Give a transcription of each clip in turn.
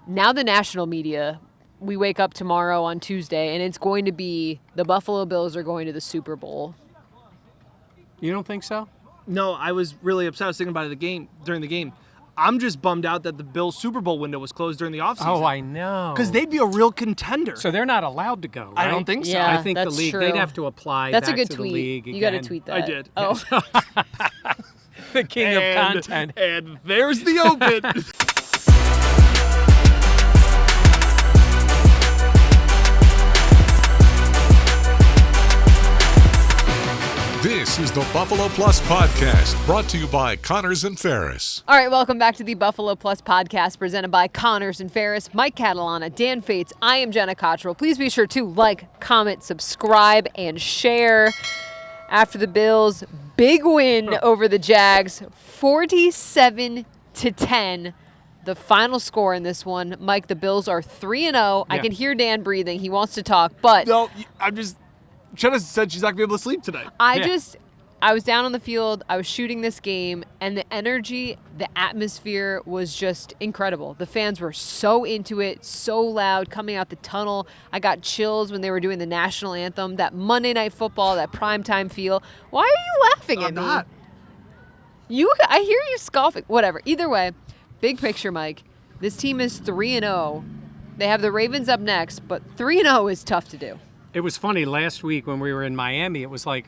now the national media, we wake up tomorrow on Tuesday, and it's going to be the Buffalo Bills are going to the Super Bowl. You don't think so? No, I was really upset. I was thinking about it during the game. I'm just bummed out that the Bills Super Bowl window was closed during the offseason. Oh, I know. Because they'd be a real contender. So they're not allowed to go, right? I don't think so. Yeah, I think the that's league, true. they'd have to apply That's back a good to tweet. the league again. You got to tweet that. I did. Oh. The king of content. And there's the open. This is the Buffalo Plus Podcast, brought to you by Connors and Ferris. All right, welcome back to the Buffalo Plus Podcast, presented by Connors and Ferris, Mike Catalana, Dan Fates. I am Jenna Cottrell. Please be sure to like, comment, subscribe, and share. After the Bills' big win over the Jags, 47-10. The final score in this one. Mike, the Bills are 3-0. Yeah. I can hear Dan breathing. He wants to talk, but No, Jenna said she's not going to be able to sleep tonight. I was down on the field, I was shooting this game, and the energy, the atmosphere was just incredible. The fans were so into it, so loud, coming out the tunnel. I got chills when they were doing the national anthem, that Monday Night Football, that primetime feel. Why are you laughing at I'm me? not. I hear you scoffing. Whatever. Either way, big picture, Mike. This team is 3-0. They have the Ravens up next, but 3-0 is tough to do. It was funny last week when we were in Miami. It was like,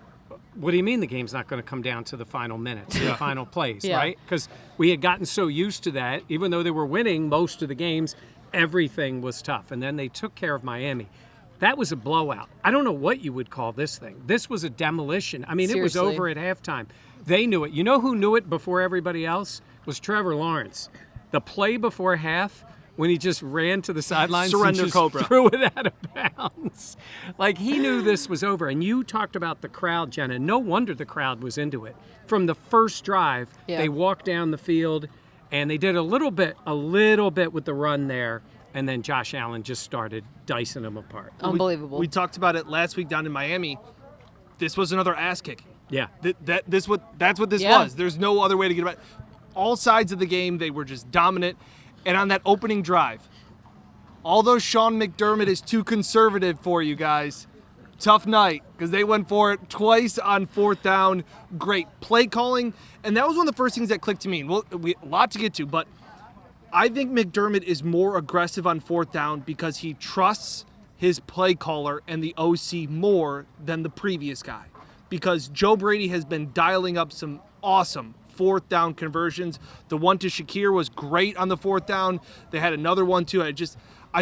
what do you mean the game's not going to come down to the final minutes, the final plays, Yeah. right? Because we had gotten so used to that. Even though they were winning most of the games, everything was tough. And then they took care of Miami. That was a blowout. I don't know what you would call this thing. This was a demolition. I mean, It was Seriously. over at halftime. They knew it. You know who knew it before everybody else? Was Trevor Lawrence. The play before half, when he just ran to the sidelines Surrender and just Cobra. threw it out of bounds. Like, he knew this was over. And you talked about the crowd, Jenna. No wonder the crowd was into it. From the first drive, Yeah. they walked down the field, and they did a little bit with the run there, and then Josh Allen just started dicing them apart. Unbelievable. We talked about it last week down in Miami. This was another ass kicking. Yeah. That's what this Yeah. was. There's no other way to get about it. All sides of the game, they were just dominant. And on that opening drive, although Sean McDermott is too conservative for you guys, tough night because they went for it twice on fourth down. Great play calling. And that was one of the first things that clicked to me. Well, a lot to get to, but I think McDermott is more aggressive on fourth down because he trusts his play caller and the OC more than the previous guy. Because Joe Brady has been dialing up some awesome fourth down conversions. The one to Shakir was great on the fourth down. They had another one too. I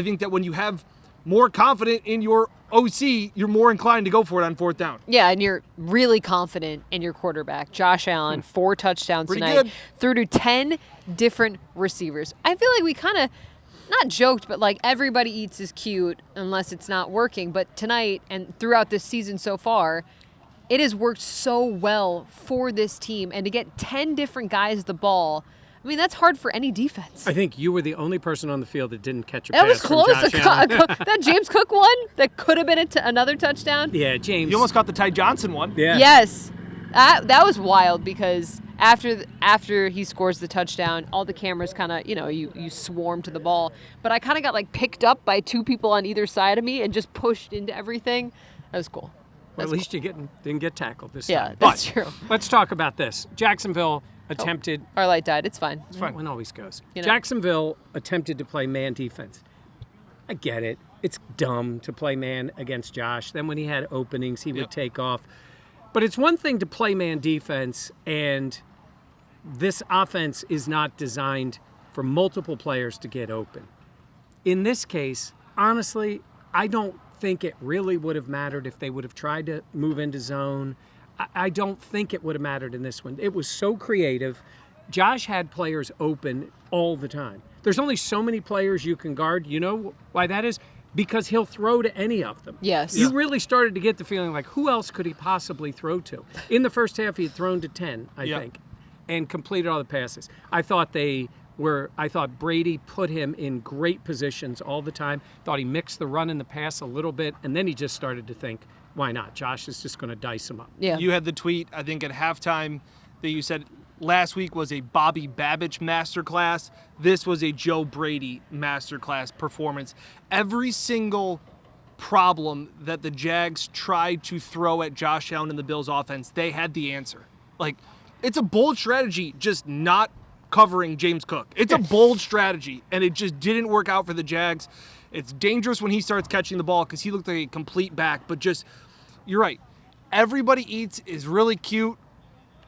think that when you have more confidence in your OC, you're more inclined to go for it on fourth down. Yeah, and you're really confident in your quarterback. Josh Allen, 4 touchdowns Pretty tonight. good. Threw to 10 different receivers. I feel like we kind of, not joked, but like everybody eats is cute unless it's not working. But tonight and throughout this season so far, it has worked so well for this team. And to get 10 different guys the ball, I mean, that's hard for any defense. I think you were the only person on the field that didn't catch a That pass was from close. Josh Allen. That James Cook one that could have been another touchdown. Yeah, James. You almost got the Ty Johnson one. Yeah. Yes. That was wild because after he scores the touchdown, all the cameras kind of, you swarm to the ball. But I kind of got like picked up by 2 people on either side of me and just pushed into everything. That was cool. Well, at least you didn't get tackled this Yeah, time. that's But true. Let's talk about this. Jacksonville attempted. Our light died. It's fine. One always goes. You know. Jacksonville attempted to play man defense. I get it. It's dumb to play man against Josh. Then when he had openings, he would take off. But it's one thing to play man defense, and this offense is not designed for multiple players to get open. In this case, honestly, I don't think it really would have mattered if they would have tried to move into zone. I don't think it would have mattered in this one. It was so creative. Josh had players open all the time. There's only so many players you can guard. You know why that is? Because he'll throw to any of them. Yes. You really started to get the feeling like, who else could he possibly throw to? In the first half, he had thrown to 10, I think, and completed all the passes. I thought Brady put him in great positions all the time. Thought he mixed the run and the pass a little bit, and then he just started to think, why not? Josh is just going to dice him up. Yeah. You had the tweet, I think, at halftime that you said, last week was a Bobby Babbage masterclass. This was a Joe Brady masterclass performance. Every single problem that the Jags tried to throw at Josh Allen and the Bills offense, they had the answer. Like, it's a bold strategy just not covering James Cook. It's a bold strategy, and it just didn't work out for the Jags. It's dangerous when he starts catching the ball because he looked like a complete back, but just, you're right. Everybody eats is really cute,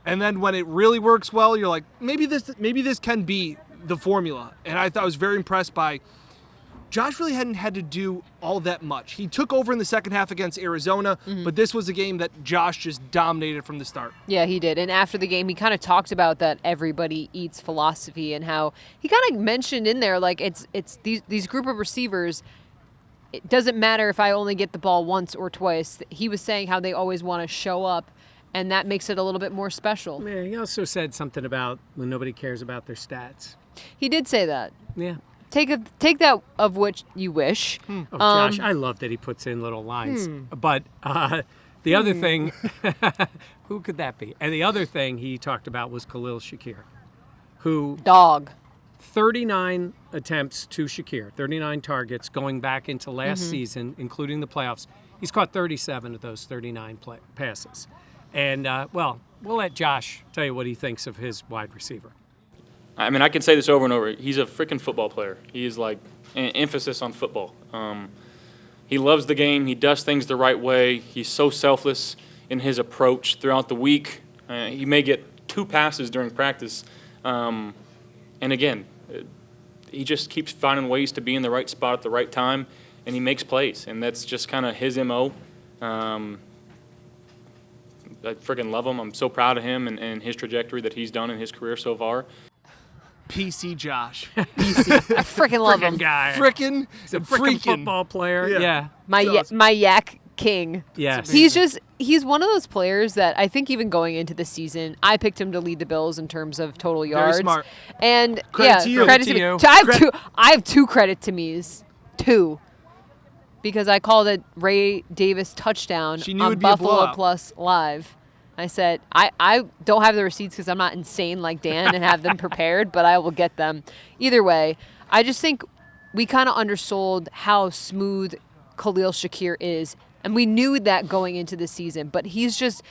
and then when it really works well, you're like, maybe this can be the formula. And I thought I was very impressed by Josh. Really hadn't had to do all that much. He took over in the second half against Arizona, but this was a game that Josh just dominated from the start. Yeah, he did. And after the game, he kind of talked about that everybody eats philosophy and how he kind of mentioned in there, like, it's these group of receivers. It doesn't matter if I only get the ball once or twice. He was saying how they always want to show up, and that makes it a little bit more special. Yeah, he also said something about when nobody cares about their stats. He did say that. Yeah. Take that of which you wish. Oh, Josh, I love that he puts in little lines. But the other thing, who could that be? And the other thing he talked about was Khalil Shakir, who Dog. 39 attempts to Shakir, 39 targets going back into last season, including the playoffs. He's caught 37 of those 39 passes. And, well, we'll let Josh tell you what he thinks of his wide receiver. I mean, I can say this over and over. He's a freaking football player. He is like an emphasis on football. He loves the game. He does things the right way. He's so selfless in his approach throughout the week. He may get 2 passes during practice. And again, he just keeps finding ways to be in the right spot at the right time, and he makes plays. And that's just kind of his MO. I freaking love him. I'm so proud of him and his trajectory that he's done in his career so far. PC Josh. I freaking love him. Guy. He's a freaking football player. Yeah. My yak king. Yes. He's one of those players that I think even going into the season, I picked him to lead the Bills in terms of total yards. Very smart. And Credit to you. credit to me. I have two credit to me's. 2. Because I called it Ray Davis touchdown on Buffalo Plus Live. I said, I don't have the receipts because I'm not insane like Dan and have them prepared, but I will get them. Either way, I just think we kind of undersold how smooth Khalil Shakir is. And we knew that going into the season, but he's just,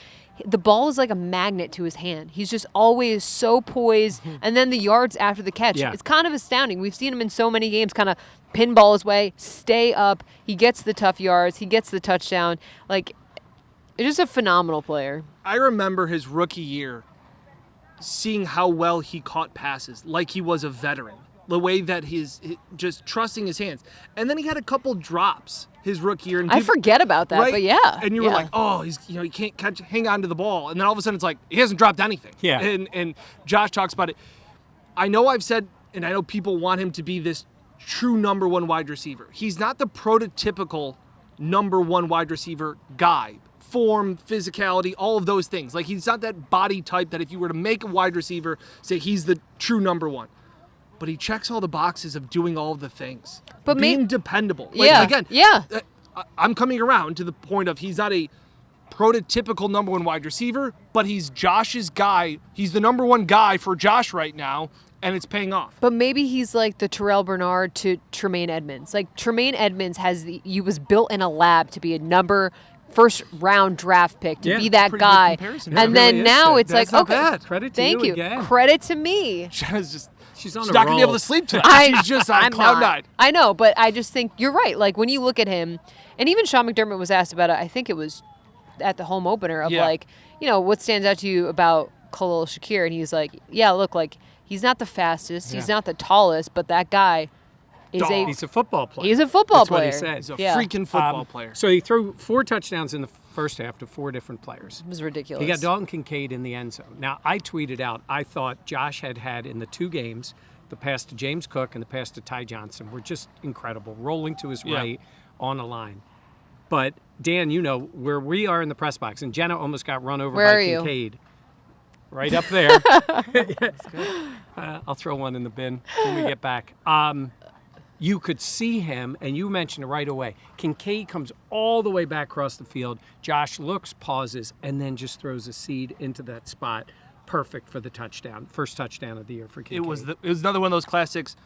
the ball is like a magnet to his hand. He's just always so poised. And then the yards after the catch, it's kind of astounding. We've seen him in so many games kind of pinball his way, stay up. He gets the tough yards. He gets the touchdown. Like, it's just a phenomenal player. I remember his rookie year seeing how well he caught passes, like he was a veteran. The way that he's just trusting his hands. And then he had a couple drops his rookie year. And I forget about that, but yeah. And you were like, oh, he can't hang on to the ball. And then all of a sudden it's like, he hasn't dropped anything. Yeah. And Josh talks about it. I know I've said, and I know people want him to be this true number 1 wide receiver. He's not the prototypical number 1 wide receiver guy. Form, physicality, all of those things. Like, he's not that body type that if you were to make a wide receiver, say he's the true number 1. But he checks all the boxes of doing all of the things. But being dependable. I'm coming around to the point of he's not a prototypical number 1 wide receiver, but he's Josh's guy. He's the number 1 guy for Josh right now, and it's paying off. But maybe he's like the Terrell Bernard to Tremaine Edmonds. Like, Tremaine Edmonds he was built in a lab to be a first round draft pick, to be that guy. And then now it's like, okay, bad. Credit to thank you. Again. Credit to me. She's not going to be able to sleep tonight. She's just on cloud 9. I know, but I just think you're right. Like, when you look at him, and even Sean McDermott was asked about it, I think it was at the home opener of what stands out to you about Khalil Shakir? And he's like, look, like, he's not the fastest, he's not the tallest, but that guy he's a football player. He's a football player. That's what he said. He's a freaking football player. So he threw 4 touchdowns in the first half to 4 different players. It was ridiculous. He got Dalton Kincaid in the end zone. Now, I tweeted out, I thought Josh had in the 2 games, the pass to James Cook and the pass to Ty Johnson were just incredible, rolling to his right on a line. But, Dan, you know, where we are in the press box, and Jenna almost got run over by Kincaid. Right up there. I'll throw one in the bin when we get back. You could see him, and you mentioned it right away. Kincaid comes all the way back across the field. Josh looks, pauses, and then just throws a seed into that spot. perfect for the touchdown, first touchdown of the year for Kincaid. It was another one of those classics.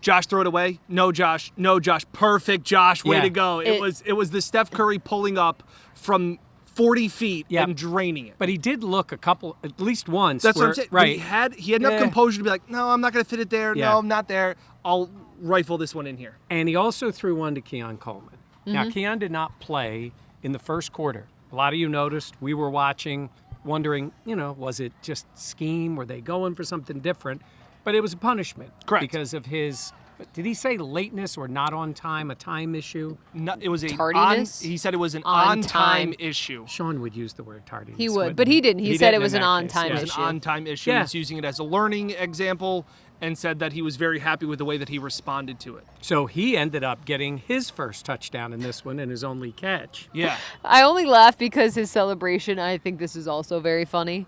Josh, throw it away. No, Josh. No, Josh. Perfect, Josh. Way Yeah. to go. It was the Steph Curry pulling up from 40 feet and draining it. But he did look at least once. That's what I'm saying. But Right. he had enough composure to be like, no, I'm not going to fit it there. Yeah. No, I'm not there. I'll rifle this one in here. And he also threw one to Keon Coleman. Now, Keon did not play in the first quarter. A lot of you noticed. We were watching, wondering, was it just scheme? Were they going for something different? But it was a punishment. Correct. Because of his, did he say lateness or not on time, a time issue? No, it was Tardiness? he said it was an On on-time time. issue. Sean would use the word tardiness. He would, wouldn't but he didn't. He said didn't it was in an that case, on-time It yeah. was issue. an on-time issue. Yeah. He's using it as a learning example and said that he was very happy with the way that he responded to it. So he ended up getting his first touchdown in this one and his only catch. Yeah. I only laugh because his celebration, I think this is also very funny,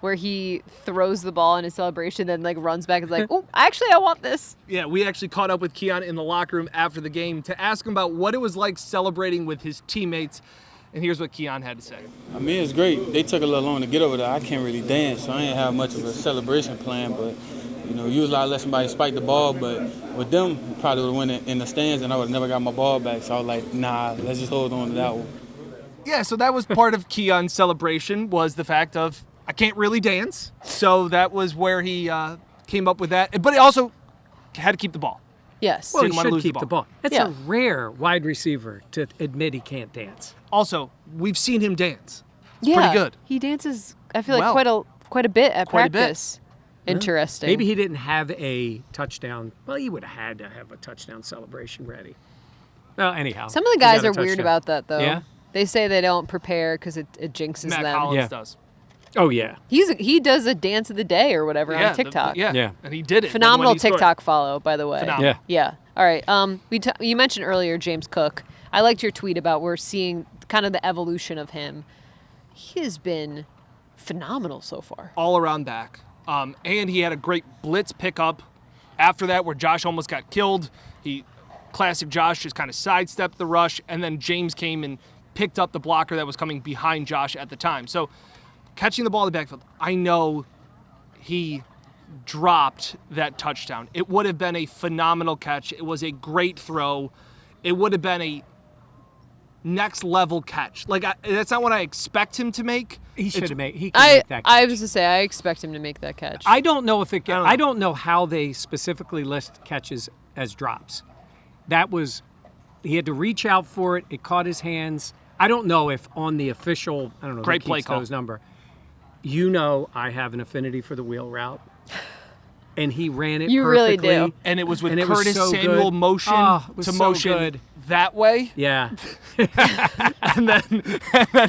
where he throws the ball in his celebration, then runs back and is like, oh, actually, I want this. Yeah, we actually caught up with Keon in the locker room after the game to ask him about what it was like celebrating with his teammates. And here's what Keon had to say. I mean, it's great. They took a little long to get over there. I can't really dance, so I didn't have much of a celebration plan. But, usually I let somebody spike the ball. But with them, probably would have went in the stands, and I would have never got my ball back. So I was like, nah, let's just hold on to that one. Yeah, so that was part of Keon's celebration, was the fact of, I can't really dance. So that was where he came up with that. But he also had to keep the ball. Yes. Well, he Didn't wanna should lose the keep the ball. ball. It's Yeah. a rare wide receiver to admit he can't dance. Also, we've seen him dance. It's yeah, pretty good. He dances, I feel like, Well. quite a bit at Quite a bit. practice. Interesting. Maybe he didn't have a touchdown. Well, he would have had to have a touchdown celebration ready. Well, anyhow. Some of the he guys got a are weird touchdown. about that, though. Yeah? They say they don't prepare because it jinxes Matt them. Collins Yeah. does. Oh, yeah. He does a dance of the day or whatever Yeah, on TikTok. Yeah. And he did it. Phenomenal when he scored. TikTok follow, by the way. Phenomenal. Yeah. Yeah. All right. You mentioned earlier James Cook. I liked your tweet about we're seeing kind of the evolution of him. He has been phenomenal so far. All around back. And he had a great blitz pickup after that where Josh almost got killed. Classic Josh just kind of sidestepped the rush, and then James came and picked up the blocker that was coming behind Josh at the time. So catching the ball in the backfield, I know he dropped that touchdown. It would have been a phenomenal catch. It was a great throw. It would have been a next level catch. That's not what I expect him to make. He should It's- have made. He could make that catch. I was to say I expect him to make that catch. I don't know if it. don't know. I don't know how they specifically list catches as drops. That was, he had to reach out for it. It caught his hands. I don't know if on the official, I don't know, Great who play keeps call. those number. I have an affinity for the wheel route, and he ran it. You really perfectly. do. And it was with And it was Curtis so Samuel good. motion Oh, it was to so motion good. that way, Yeah, and then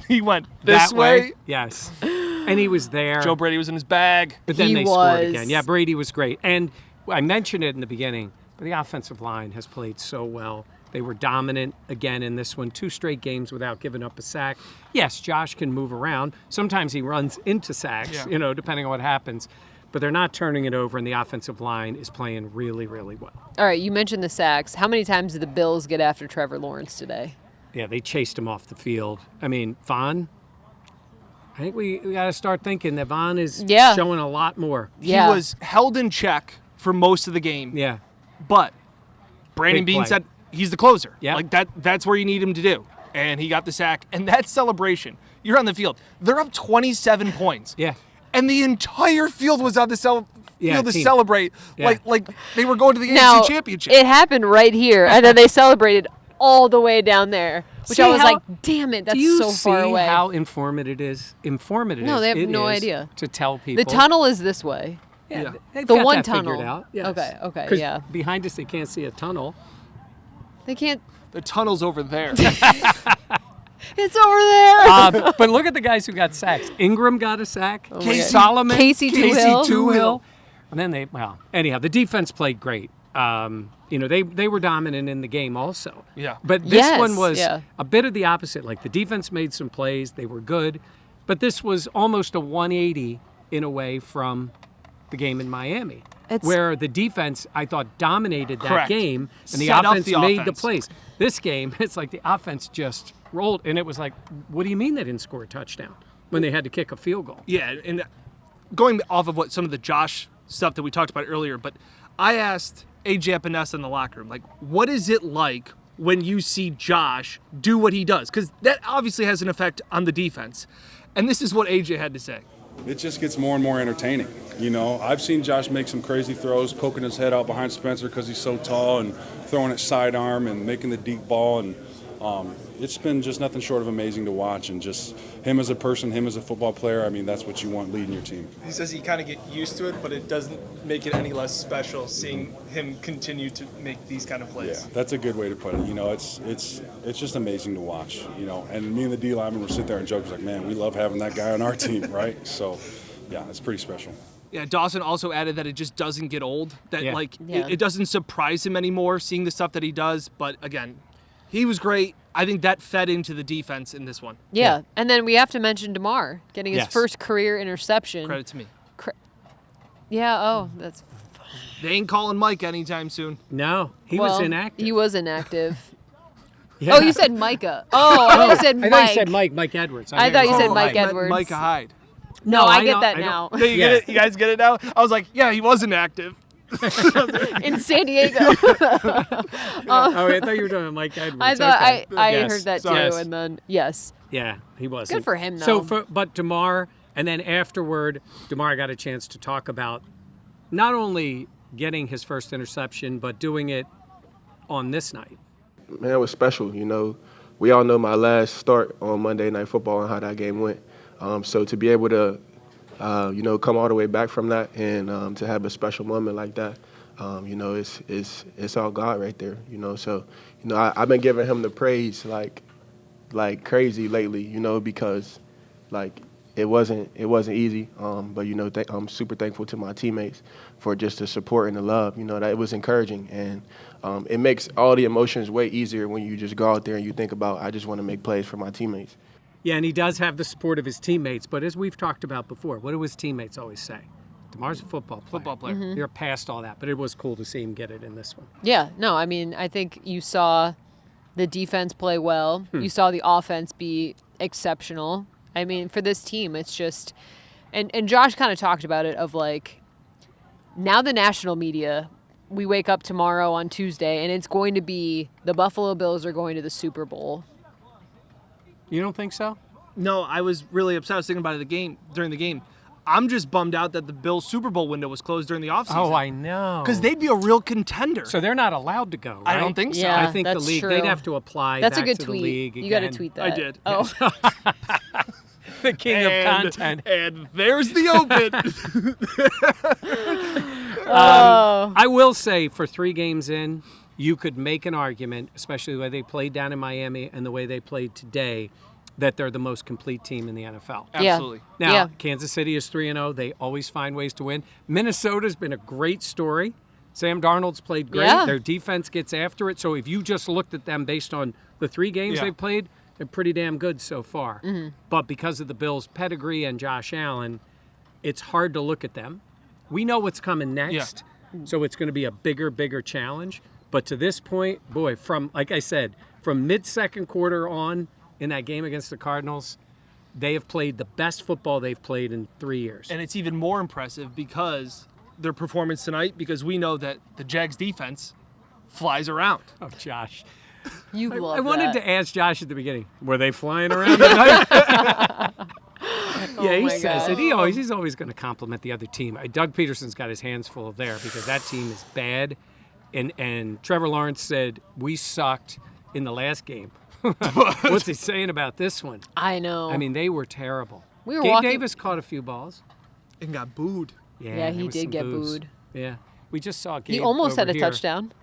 he went this that way. Yes, and he was there. Joe Brady was in his bag. But then He they scored was. again. Yeah, Brady was great. And I mentioned it in the beginning, but the offensive line has played so well. They were dominant again in this one, 2 straight games without giving up a sack. Yes, Josh can move around. Sometimes he runs into sacks, Yeah. depending on what happens. But they're not turning it over, and the offensive line is playing really, really well. All right, you mentioned the sacks. How many times did the Bills get after Trevor Lawrence today? Yeah, they chased him off the field. I mean, Vaughn, I think we got to start thinking that Vaughn is Yeah. showing a lot more. Yeah. He was held in check for most of the game. Yeah. But Brandon Big Beane play. said he's the closer. Yeah. That's where you need him to do. And he got the sack. And that celebration, you're on the field. They're up 27 points. Yeah. And the entire field was on the field to team. celebrate. Yeah. Like they were going to the Now, AFC Championship. it happened right here, and then they celebrated all the way down there, which See I was how- like, damn it, that's Do you so see far away. how informative it is? No, they have it no is idea. to tell people. The tunnel is this way. Yeah, they've The got one that figured tunnel. out, yes. Okay, 'Cause yeah. behind us, they can't see a tunnel. They can't. The tunnel's over there. It's over there. But look at the guys who got sacks. Ingram got a sack. my God. Solomon. Casey Tuhill. Tuhill. And then anyhow, the defense played great. They were dominant in the game also. Yeah. But this Yes, one was yeah. a bit of the opposite. Like the defense made some plays. They were good. But this was almost a 180 in a way from the game in Miami. It's- where the defense, I thought, dominated that Correct. game, and the Set up offense the made the offense. plays. This game, it's like the offense just rolled, and it was like, what do you mean they didn't score a touchdown when they had to kick a field goal? Yeah, and going off of what some of the Josh stuff that we talked about earlier, but I asked AJ Epinesa in the locker room, like, what is it like when you see Josh do what he does? Because that obviously has an effect on the defense. And this is what AJ had to say. It just gets more and more entertaining. You know, I've seen Josh make some crazy throws, poking his head out behind Spencer because he's so tall, and throwing it sidearm and making the deep ball. And it's been just nothing short of amazing to watch. And just him as a person, him as a football player, I mean, that's what you want leading your team. He says you kind of get used to it, but it doesn't make it any less special seeing him continue to make these kind of plays. Yeah, that's a good way to put it. You know, it's just amazing to watch. You know, and me and the D lineman will sit there and joke, it's like, man, we love having that guy on our team, right? So, yeah, it's pretty special. Yeah, Dawson also added that it just doesn't get old. That Yeah. It doesn't surprise him anymore seeing the stuff that he does. But again, he was great. I think that fed into the defense in this one. Yeah. And then we have to mention DeMar getting his Yes. first career interception. Credit to me. Yeah. Oh, that's. They ain't calling Mike anytime soon. No, he was inactive. He was inactive. Yeah. Oh, you said Micah. Oh, I thought you said Mike. I thought you said Mike Edwards. I thought you said Mike I meant Edwards. Micah Hyde. No, No, I I get know- that I know. now. You get it? You guys get it now? I was like, yeah, he wasn't active. In San Diego. Oh, I thought you were talking about Mike Edwards. I thought Okay. I Yes. heard that too, Yes. and then yes. Yeah, he was. Good for him, So, though. but DeMar, and then afterward, DeMar got a chance to talk about not only getting his first interception, but doing it on this night. Man, it was special. You know, we all know my last start on Monday Night Football and how that game went. So to be able to, come all the way back from that and to have a special moment like that, it's all God right there. You know, so I've been giving him the praise like crazy lately. You know, because like it wasn't easy. But I'm super thankful to my teammates for just the support and the love. You know, that it was encouraging, and it makes all the emotions way easier when you just go out there and you think about, I just want to make plays for my teammates. Yeah, and he does have the support of his teammates. But as we've talked about before, what do his teammates always say? DeMar's a football player. You're past all that, but it was cool to see him get it in this one. Yeah. No, I mean, I think you saw the defense play well. You saw the offense be exceptional. I mean, for this team, it's just, and Josh kind of talked about it of like, now the national media, we wake up tomorrow on Tuesday and it's going to be the Buffalo Bills are going to the Super Bowl. You don't think so? No, I was really upset. I was thinking about it during the game. I'm just bummed out that the Bills Super Bowl window was closed during the offseason. Oh, I know. Because they'd be a real contender. So they're not allowed to go, right? I don't think so. Yeah, I think the that's league, true. they'd have to apply That's a back good to tweet. the league You got to again. tweet that. I did. Oh, The king of content. And there's the open. I will say, for 3 games in, you could make an argument, especially the way they played down in Miami and the way they played today, that they're the most complete team in the NFL. Absolutely. Now, Yeah. Kansas City is 3-0. They always find ways to win. Minnesota's been a great story. Sam Darnold's played great. Yeah. Their defense gets after it. So if you just looked at them based on the 3 games they've played, they're pretty damn good so far. But because of the Bills' pedigree and Josh Allen, it's hard to look at them. We know what's coming next, so it's going to be a bigger challenge. But to this point, boy, from, like I said, from mid-second quarter on in that game against the Cardinals, they have played the best football they've played in 3 years. And it's even more impressive because their performance tonight, because we know that the Jags defense flies around. Oh, Josh. you love I wanted that. to ask Josh at the beginning, were they flying around tonight? Yeah, he my says it. God. He's always going to compliment the other team. Doug Peterson's got his hands full there because that team is bad. And Trevor Lawrence said, we sucked in the last game. What's he saying about this one? I know. I mean, they were terrible. We were Gabe walking- Davis caught a few balls. And got booed. Yeah, there he was did some get boos. booed. Yeah. We just saw Gabe He almost over had a here. touchdown.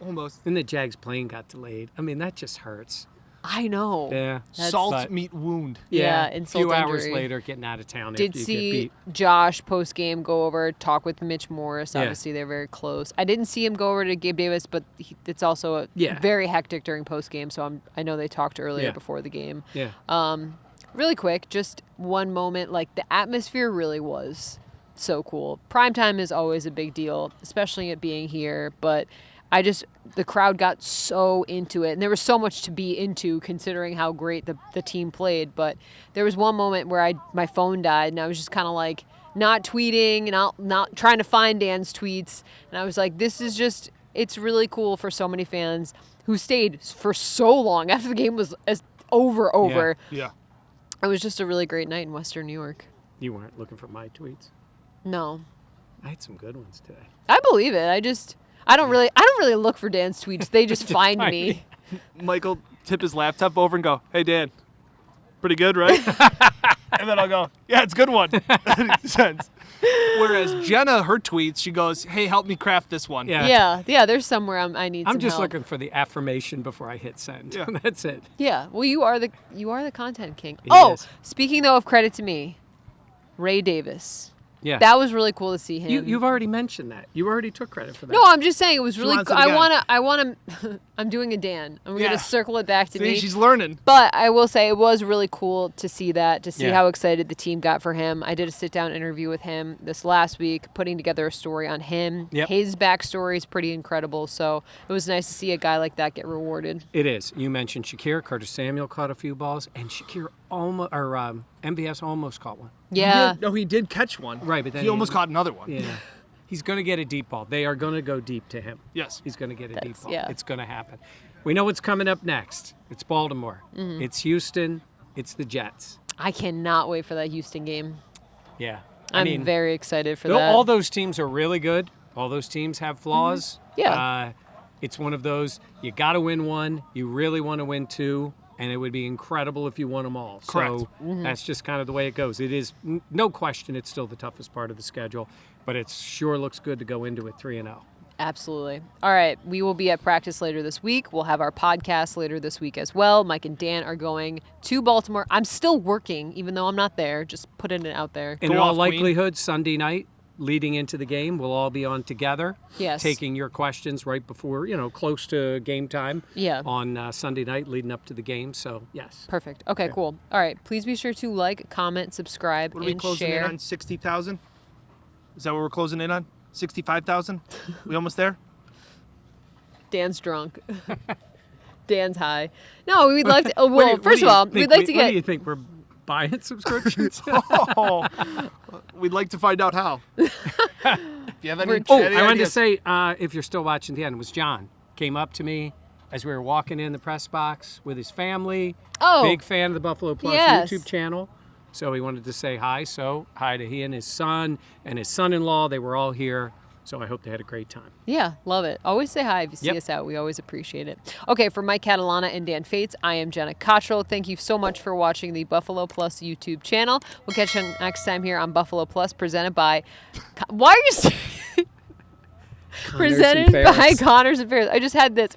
Almost. Then the Jags plane got delayed. I mean, that just hurts. I know. Yeah. Salt But- meet wound. Yeah, A insult few hours injury. later, getting out of town Did after you see get beat. Josh post game go over talk with Mitch Morris. Yeah. Obviously, they're very close. I didn't see him go over to Gabe Davis, but it's also Yeah. very hectic during post game. So I know they talked earlier Yeah. before the game. Yeah. Really quick, just one moment. Like the atmosphere really was so cool. Primetime is always a big deal, especially it being here. But the crowd got so into it, and there was so much to be into considering how great the team played. But there was one moment where my phone died, and I was just kind of like, not tweeting, not trying to find Dan's tweets. And I was like, this is just, it's really cool for so many fans who stayed for so long after the game was over. Yeah. It was just a really great night in Western New York. You weren't looking for my tweets. No. I had some good ones today. I believe it. I don't really look for Dan's tweets. They just find me. Michael tip his laptop over and go, "Hey Dan, pretty good, right?" And then I'll go, "Yeah, it's a good one." Sense. Whereas Jenna, her tweets, she goes, "Hey, help me craft this one." Yeah. Yeah. There's somewhere I need. I'm some just help. looking for the affirmation before I hit send. Yeah. That's it. Yeah. Well, you are the content king. He is. Speaking though of credit to me, Ray Davis. Yeah. That was really cool to see him. You've already mentioned that. You already took credit for that. No, I'm just saying it was really wants cool. it again. I want to. I'm doing a Dan. I'm Yeah. gonna circle it back to See, me. she's learning. But I will say it was really cool to see that, to see Yeah. how excited the team got for him. I did a sit-down interview with him this last week, putting together a story on him. Yep. His backstory is pretty incredible, so it was nice to see a guy like that get rewarded. It is. You mentioned Shakir. Curtis Samuel caught a few balls, and Shakir almost, or MVS almost caught one. Yeah. He did catch one. Right, but then he almost caught another one. Yeah. He's going to get a deep ball. They are going to go deep to him. Yes. He's going to get a deep That's- ball. yeah. It's going to happen. We know what's coming up next. It's Baltimore. Mm-hmm. It's Houston. It's the Jets. I cannot wait for that Houston game. Yeah. I'm very excited for though that. all those teams are really good. All those teams have flaws. Yeah. It's one of those, you got to win one. You really want to win two. And it would be incredible if you won them all. Correct. So that's just kind of the way it goes. It is, no question, it's still the toughest part of the schedule. But it sure looks good to go into it 3-0. Absolutely. All right. We will be at practice later this week. We'll have our podcast later this week as well. Mike and Dan are going to Baltimore. I'm still working, even though I'm not there. Just putting it out there. In Go all off, Queen. likelihood, Sunday night, leading into the game, we'll all be on together. Yes. Taking your questions right before, close to game time. Yeah. On Sunday night leading up to the game. So, yes. Perfect. Okay, cool. All right. Please be sure to like, comment, subscribe, What are we and closing share. in on? 60,000? Is that what we're closing in on? 65,000? We almost there? Dan's drunk. Dan's high. No, we'd like to. What do you- First of all, we'd like to What do you get. think? We're buying subscriptions? Oh, we'd like to find out how. If you have any, Oh, any I wanted to ideas. say, if you're still watching the end, it was John. Came up to me as we were walking in the press box with his family. Oh. Big fan of the Buffalo Plus Yes. YouTube channel. So he wanted to say hi. So hi to he and his son and his son-in-law. They were all here. So I hope they had a great time. Yeah, love it. Always say hi if you see Yep. us out. We always appreciate it. Okay, for Mike Catalana and Dan Fates, I am Jenna Cottrell. Thank you so much for watching the Buffalo Plus YouTube channel. We'll catch you next time here on Buffalo Plus, presented by. Why are you? Presented by Connors and Ferris. I just had this.